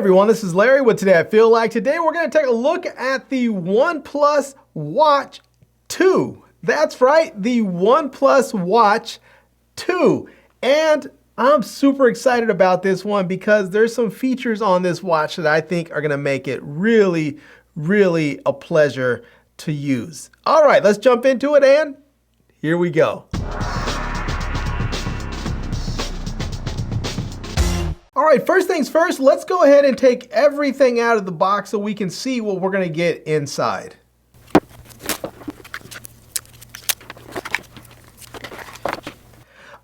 everyone, this is Larry with Today I Feel Like. Today we're going to take a look at the OnePlus Watch 2. That's right, the OnePlus Watch 2. And I'm super excited about this one because there's some features on this watch that I think are going to make it really a pleasure to use. All right, let's jump into it and here we go. All right, first things first, let's go ahead and take everything out of the box so we can see what we're going to get inside.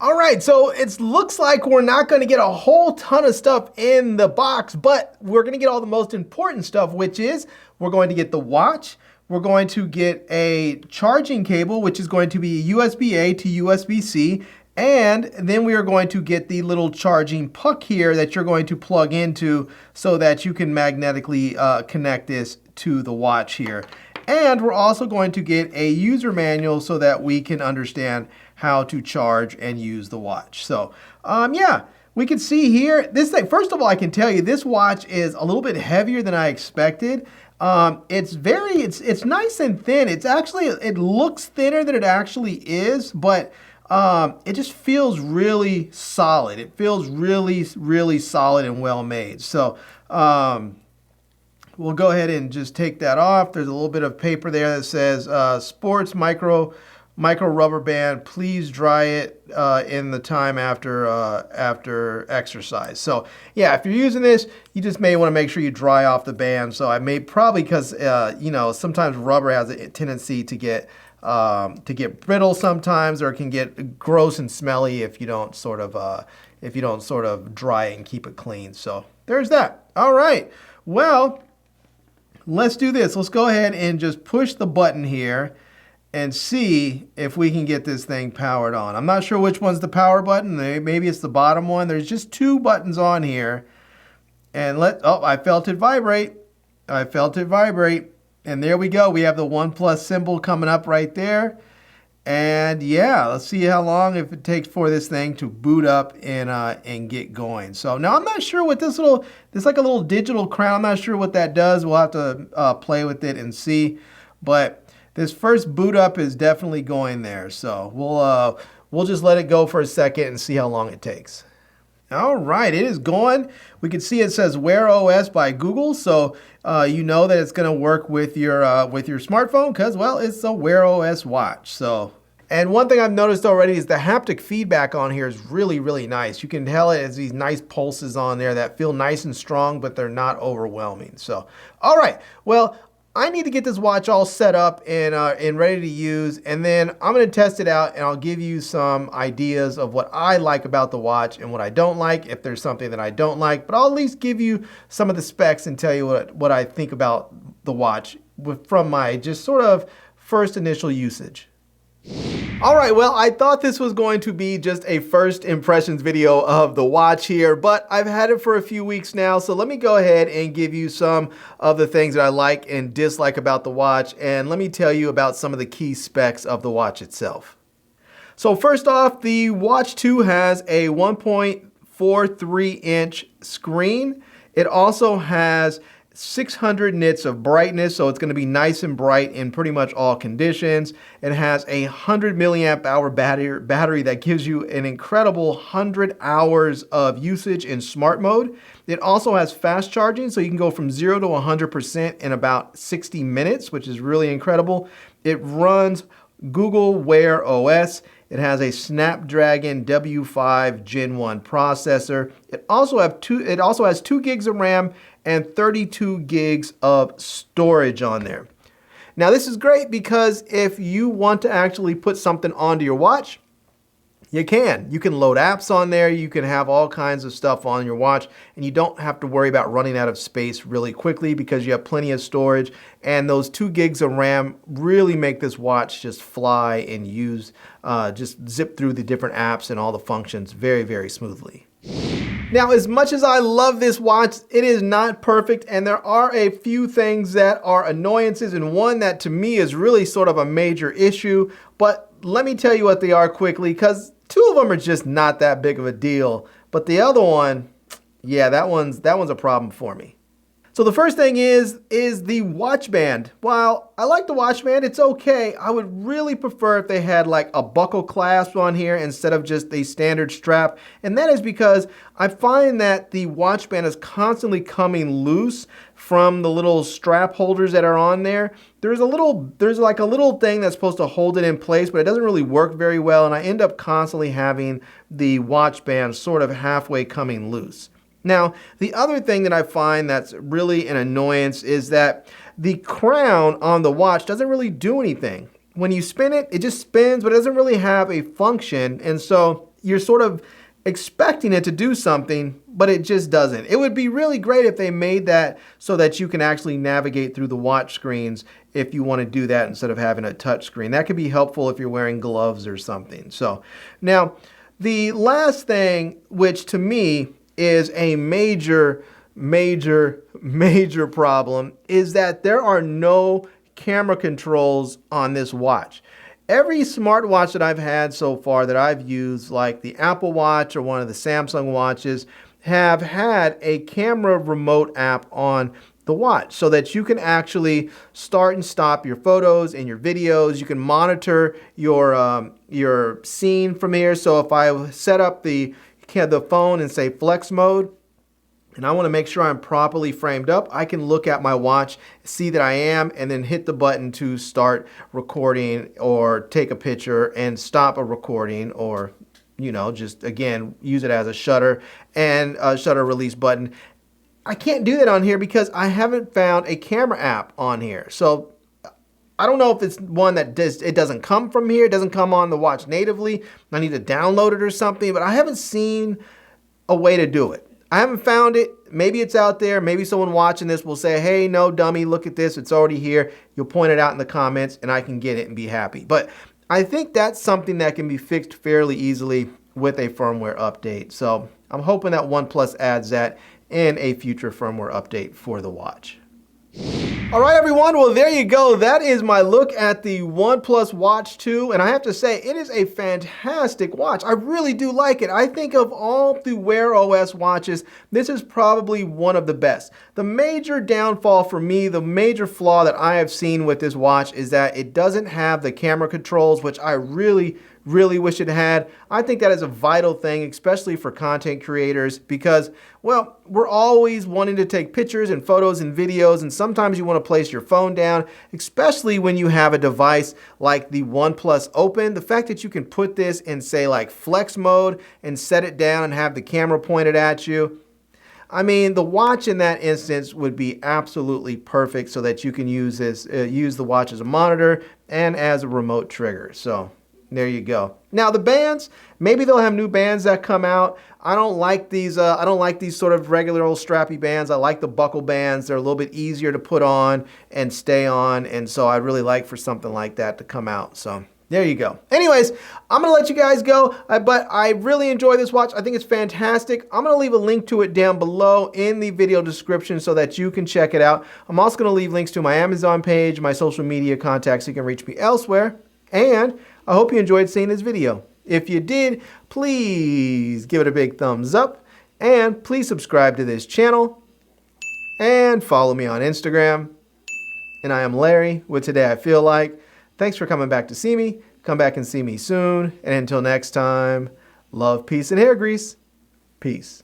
All right, so it looks like we're not going to get a whole ton of stuff in the box, but we're going to get all the most important stuff, which is we're going to get the watch. We're going to get a charging cable, which is going to be USB-A to USB-C. And then we are going to get the little charging puck here that you're going to plug into so that you can magnetically connect this to the watch here. And we're also going to get a user manual so that we can understand how to charge and use the watch. So yeah, we can see here, this thing, first of all, I can tell you this watch is a little bit heavier than I expected. It's nice and thin. It's actually, it looks thinner than it actually is, but it just feels really solid. It feels really solid and well made. So we'll go ahead and just take that off. There's a little bit of paper there that says sports micro rubber band. Please dry it in the time after exercise. So yeah, if you're using this, you just may want to make sure you dry off the band. So I may probably, because you know, sometimes rubber has a tendency to get brittle sometimes, or it can get gross and smelly if you don't sort of dry it and keep it clean. So there's that. All right, well, let's do this. Let's go ahead and just push the button here and see if we can get this thing powered on. I'm not sure which one's the power button. Maybe it's the bottom one. There's just two buttons on here. And oh, I felt it vibrate. I felt it vibrate. And there we go. We have the OnePlus symbol coming up right there. And yeah, let's see how long if it takes for this thing to boot up and get going. So now I'm not sure what this like a little digital crown. I'm not sure what that does. We'll have to play with it and see. But this first boot up is definitely going there. So we'll just let it go for a second and see how long it takes. All right, it is going. We can see it says Wear OS by Google, so you know that it's going to work with your smartphone because, well, it's a Wear OS watch. So, and one thing I've noticed already is the haptic feedback on here is really nice. You can tell it has these nice pulses on there that feel nice and strong, but they're not overwhelming. So, all right, well, I need to get this watch all set up and ready to use, and then I'm going to test it out and I'll give you some ideas of what I like about the watch and what I don't like, if there's something that I don't like, but I'll at least give you some of the specs and tell you what I think about the watch from my just sort of first initial usage. All right, well, I thought this was going to be just a first impressions video of the watch here, but I've had it for a few weeks now, so let me go ahead and give you some of the things that I like and dislike about the watch, and let me tell you about some of the key specs of the watch itself. So first off, the Watch 2 has a 1.43-inch screen. It also has 600 nits of brightness, so it's going to be nice and bright in pretty much all conditions. It has a 100 milliamp hour battery that gives you an incredible 100 hours of usage in smart mode. It also has fast charging, so you can go from 0 to 100% in about 60 minutes, which is really incredible. It runs Google Wear OS. It has a Snapdragon W5 Gen 1 processor. It also has 2 gigs of RAM and 32 gigs of storage on there. Now this is great because if you want to actually put something onto your watch, you can. You can load apps on there, you can have all kinds of stuff on your watch, and you don't have to worry about running out of space really quickly because you have plenty of storage, and those 2 gigs of RAM really make this watch just fly and just zip through the different apps and all the functions very smoothly. Now, as much as I love this watch, it is not perfect, and there are a few things that are annoyances, and one that to me is really sort of a major issue, but let me tell you what they are quickly, because two of them are just not that big of a deal, but the other one, Yeah, that one's a problem for me. So the first thing is the watch band. While I like the watch band, it's okay. I would really prefer if they had like a buckle clasp on here instead of just a standard strap. And that is because I find that the watch band is constantly coming loose from the little strap holders that are on there. There's like a little thing that's supposed to hold it in place, but it doesn't really work very well. And I end up constantly having the watch band sort of halfway coming loose. Now, the other thing that I find that's really an annoyance is that the crown on the watch doesn't really do anything. When you spin it, it just spins, but it doesn't really have a function. And so you're sort of expecting it to do something, but it just doesn't. It would be really great if they made that so that you can actually navigate through the watch screens if you want to do that instead of having a touch screen. That could be helpful if you're wearing gloves or something. So now, the last thing, which to me is a major problem, is that there are no camera controls on this watch. Every smartwatch that I've had so far that I've used, like the Apple Watch or one of the Samsung watches, have had a camera remote app on the watch so that you can actually start and stop your photos and your videos. You can monitor your scene from here. So if I set up the phone and say flex mode, and I want to make sure I'm properly framed up, I can look at my watch, see that I am, and then hit the button to start recording or take a picture and stop a recording, or, you know, just again, use it as a shutter and a shutter release button. I can't do that on here because I haven't found a camera app on here. So I don't know if it's one that it doesn't come from here. It doesn't come on the watch natively. I need to download it or something, but I haven't seen a way to do it. I haven't found it. Maybe it's out there. Maybe someone watching this will say, hey, no, dummy, look at this. It's already here. You'll point it out in the comments and I can get it and be happy. But I think that's something that can be fixed fairly easily with a firmware update. So I'm hoping that OnePlus adds that in a future firmware update for the watch. All right, everyone. Well, there you go. That is my look at the OnePlus Watch 2. And I have to say, it is a fantastic watch. I really do like it. I think of all the Wear OS watches, this is probably one of the best. The major downfall for me, the major flaw that I have seen with this watch is that it doesn't have the camera controls, which I really wish it had. I think that is a vital thing, especially for content creators, because, well, we're always wanting to take pictures and photos and videos, and sometimes you want to place your phone down, especially when you have a device like the OnePlus Open. The fact that you can put this in, say, like flex mode and set it down and have the camera pointed at you, I mean, the watch in that instance would be absolutely perfect so that you can use the watch as a monitor and as a remote trigger. So there you go. Now the bands, maybe they'll have new bands that come out. I don't like these. I don't like these sort of regular old strappy bands. I like the buckle bands. They're a little bit easier to put on and stay on, and so I'd really like for something like that to come out. So there you go. Anyways, I'm gonna let you guys go, but I really enjoy this watch. I think it's fantastic. I'm gonna leave a link to it down below in the video description so that you can check it out. I'm also gonna leave links to my Amazon page, my social media contacts, so you can reach me elsewhere. And I hope you enjoyed seeing this video. If you did, please give it a big thumbs up, and please subscribe to this channel and follow me on Instagram. And I am Larry with Today I Feel Like. Thanks for coming back to see me. Come back and see me soon. And until next time, love, peace, and hair grease. Peace.